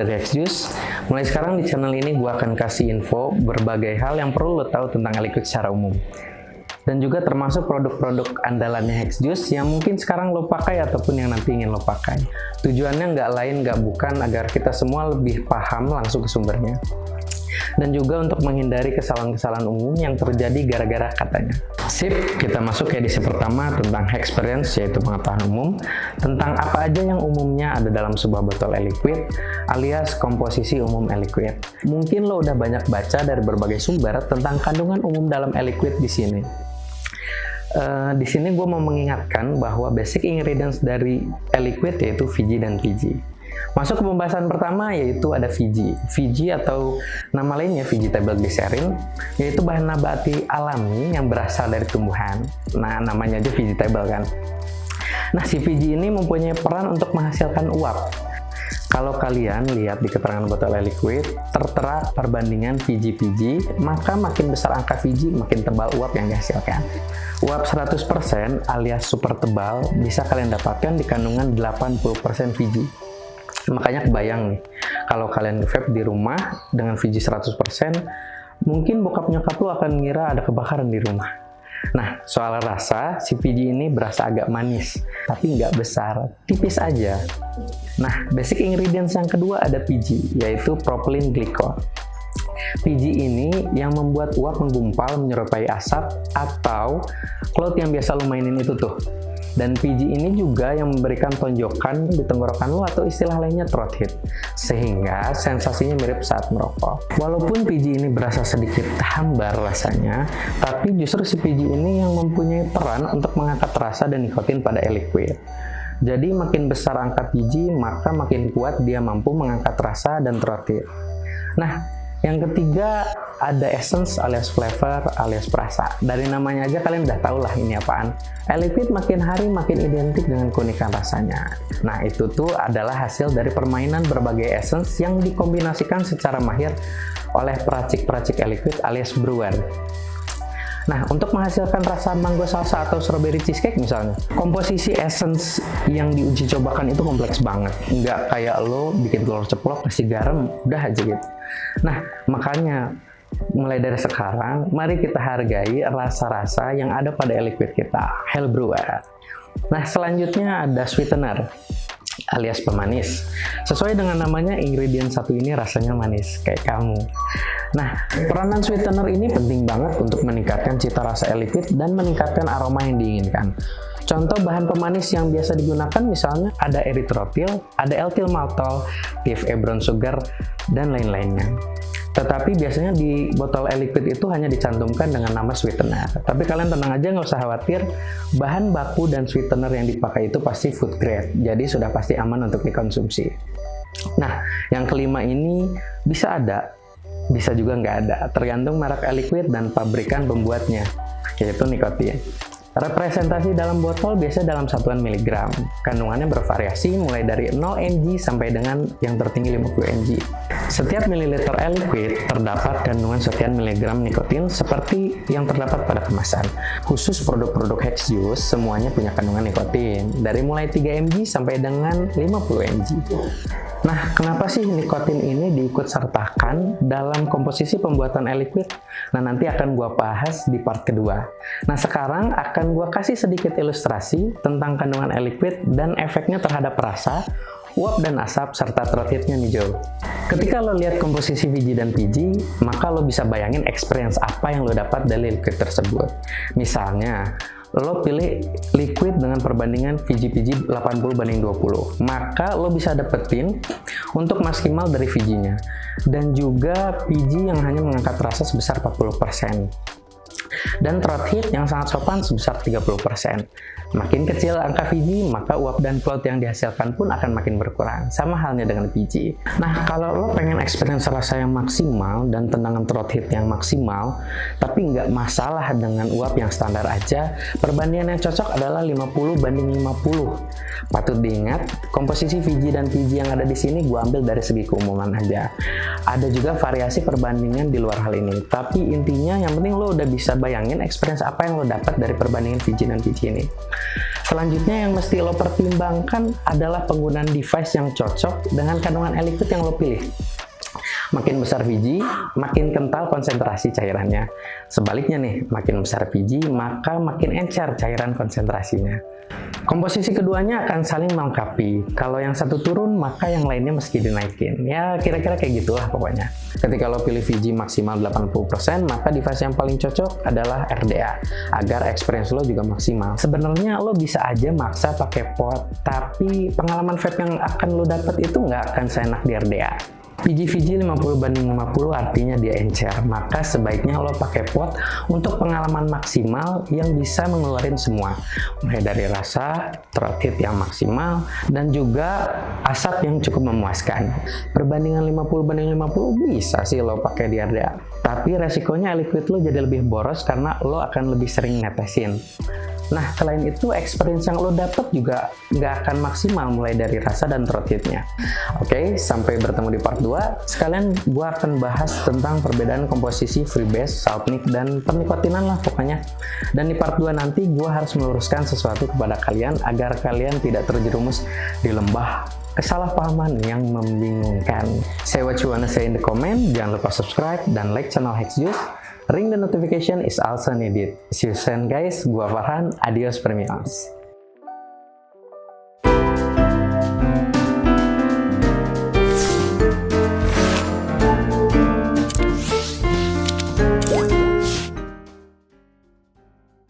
dari Hexjuice. Mulai sekarang di channel ini gue akan kasih info berbagai hal yang perlu lo tahu tentang e-liquid secara umum. Dan juga termasuk produk-produk andalannya Hexjuice yang mungkin sekarang lo pakai ataupun yang nanti ingin lo pakai. Tujuannya nggak lain nggak bukan agar kita semua lebih paham langsung ke sumbernya. Dan juga untuk menghindari kesalahan-kesalahan umum yang terjadi gara-gara katanya. Sip, kita masuk ke edisi pertama tentang Hexperience, yaitu pengetahuan umum tentang apa aja yang umumnya ada dalam sebuah botol e-liquid alias komposisi umum e-liquid. Mungkin lo udah banyak baca dari berbagai sumber tentang kandungan umum dalam e-liquid di sini. Di sini gue mau mengingatkan bahwa basic ingredients dari e-liquid yaitu VG dan PG. Masuk ke pembahasan pertama yaitu ada VG. VG atau nama lainnya vegetable glycerin, yaitu bahan nabati alami yang berasal dari tumbuhan. Nah, namanya aja vegetable kan. Nah, si VG ini mempunyai peran untuk menghasilkan uap. Kalau kalian lihat di keterangan botol e-liquid, tertera perbandingan VG-PG, maka makin besar angka VG, makin tebal uap yang dihasilkan. Uap 100% alias super tebal bisa kalian dapatkan di kandungan 80% VG. Makanya kebayang nih, kalau kalian vape di rumah dengan VG 100%, mungkin bokap nyokap lu akan ngira ada kebakaran di rumah. Nah, soal rasa, si VG ini berasa agak manis, tapi nggak besar, tipis aja. Nah, basic ingredients yang kedua ada PG, yaitu propylene glycol. PG ini yang membuat uap menggumpal menyerupai asap atau cloud yang biasa lu mainin itu tuh. Dan PG ini juga yang memberikan tonjokan di tenggorokan lo atau istilah lainnya throat hit, sehingga sensasinya mirip saat merokok. Walaupun PG ini berasa sedikit hambar rasanya, tapi justru si PG ini yang mempunyai peran untuk mengangkat rasa dan nikotin pada e-liquid. Jadi makin besar angka PG, maka makin kuat dia mampu mengangkat rasa dan throat hit. Nah, yang ketiga ada essence alias flavor alias perasa. Dari namanya aja kalian udah tau lah ini apaan. E-liquid makin hari makin identik dengan keunikan rasanya. Nah, itu tuh adalah hasil dari permainan berbagai essence yang dikombinasikan secara mahir oleh peracik-peracik e-liquid alias brewer. Nah, untuk menghasilkan rasa mango salsa atau strawberry cheesecake misalnya, komposisi essence yang diuji cobakan itu kompleks banget. Nggak kayak lo bikin telur ceplok, kasih garam, udah aja gitu. Nah, makanya mulai dari sekarang, mari kita hargai rasa-rasa yang ada pada e-liquid kita, Hell Brewer. Nah, selanjutnya ada sweetener alias pemanis. Sesuai dengan namanya, ingredient satu ini rasanya manis, kayak kamu. Nah, peranan sweetener ini penting banget untuk meningkatkan cita rasa e-liquid dan meningkatkan aroma yang diinginkan. Contoh bahan pemanis yang biasa digunakan misalnya ada erythropiel, ada ethyl maltol, TFA brown sugar, dan lain-lainnya. Tetapi biasanya di botol e-liquid itu hanya dicantumkan dengan nama sweetener. Tapi kalian tenang aja, nggak usah khawatir, bahan baku dan sweetener yang dipakai itu pasti food grade, jadi sudah pasti aman untuk dikonsumsi. Nah, yang kelima ini bisa ada, bisa juga nggak ada, tergantung merek e-liquid dan pabrikan pembuatnya, yaitu nikotin. Representasi dalam botol biasa dalam satuan miligram. Kandungannya bervariasi mulai dari 0 mg sampai dengan yang tertinggi 50 mg. Setiap mililiter e-liquid terdapat kandungan sekian miligram nikotin seperti yang terdapat pada kemasan. Khusus produk-produk Hexjuice semuanya punya kandungan nikotin dari mulai 3 mg sampai dengan 50 mg. Nah, kenapa sih nikotin ini diikut sertakan dalam komposisi pembuatan e-liquid? Nah, nanti akan gua bahas di part kedua. Nah, sekarang akan gua kasih sedikit ilustrasi tentang kandungan e-liquid dan efeknya terhadap rasa, uap dan asap, serta throat hit-nya nih Jo. Ketika lo lihat komposisi VG dan PG, maka lo bisa bayangin experience apa yang lo dapat dari liquid tersebut. Misalnya, lo pilih liquid dengan perbandingan VG-PG 80/20, maka lo bisa dapetin untuk maksimal dari VG-nya, dan juga PG yang hanya mengangkat rasa sebesar 40%. Dan throat hit yang sangat sopan sebesar 30%. Makin kecil angka VG, maka uap dan cloud yang dihasilkan pun akan makin berkurang. Sama halnya dengan PG. Nah, kalau lo pengen experience rasa yang maksimal dan tendangan throat hit yang maksimal, tapi nggak masalah dengan uap yang standar aja, perbandingan yang cocok adalah 50/50. Patut diingat, komposisi VG dan PG yang ada di sini gue ambil dari segi keumuman aja. Ada juga variasi perbandingan di luar hal ini, tapi intinya yang penting lo udah bisa bayangin bayangin experience apa yang lo dapat dari perbandingan VG dan VG ini. Selanjutnya yang mesti lo pertimbangkan adalah penggunaan device yang cocok dengan kandungan air liquid yang lo pilih. Makin besar VG, makin kental konsentrasi cairannya. Sebaliknya nih, makin besar VG, maka makin encer cairan konsentrasinya. Komposisi keduanya akan saling melengkapi. Kalau yang satu turun, maka yang lainnya mesti dinaikin. Ya, kira-kira kayak gitulah pokoknya. Ketika lo pilih VG maksimal 80%, maka device yang paling cocok adalah RDA, agar experience lo juga maksimal. Sebenarnya lo bisa aja maksa pakai pot, tapi pengalaman vape yang akan lo dapat itu nggak akan seenak di RDA. VG 50/50 artinya dia encer, maka sebaiknya lo pakai pot untuk pengalaman maksimal yang bisa mengeluarin semua, mulai dari rasa, throat hit yang maksimal, dan juga asap yang cukup memuaskan. Perbandingan 50/50 bisa sih lo pakai di RDA, tapi resikonya liquid lo jadi lebih boros karena lo akan lebih sering netesin. Nah, selain itu, experience yang lo dapet juga nggak akan maksimal mulai dari rasa dan throat hit-nya. Oke, sampai bertemu di part 2. Sekalian gue akan bahas tentang perbedaan komposisi freebase, saltnik, dan pernikotinan lah pokoknya. Dan di part 2 nanti gue harus meluruskan sesuatu kepada kalian agar kalian tidak terjerumus di lembah kesalahpahaman yang membingungkan. Say what you wanna say in the comment, jangan lupa subscribe dan like channel HexJuice. Ring the notification is also needed. See you soon guys, gua Farhan, adios premiums.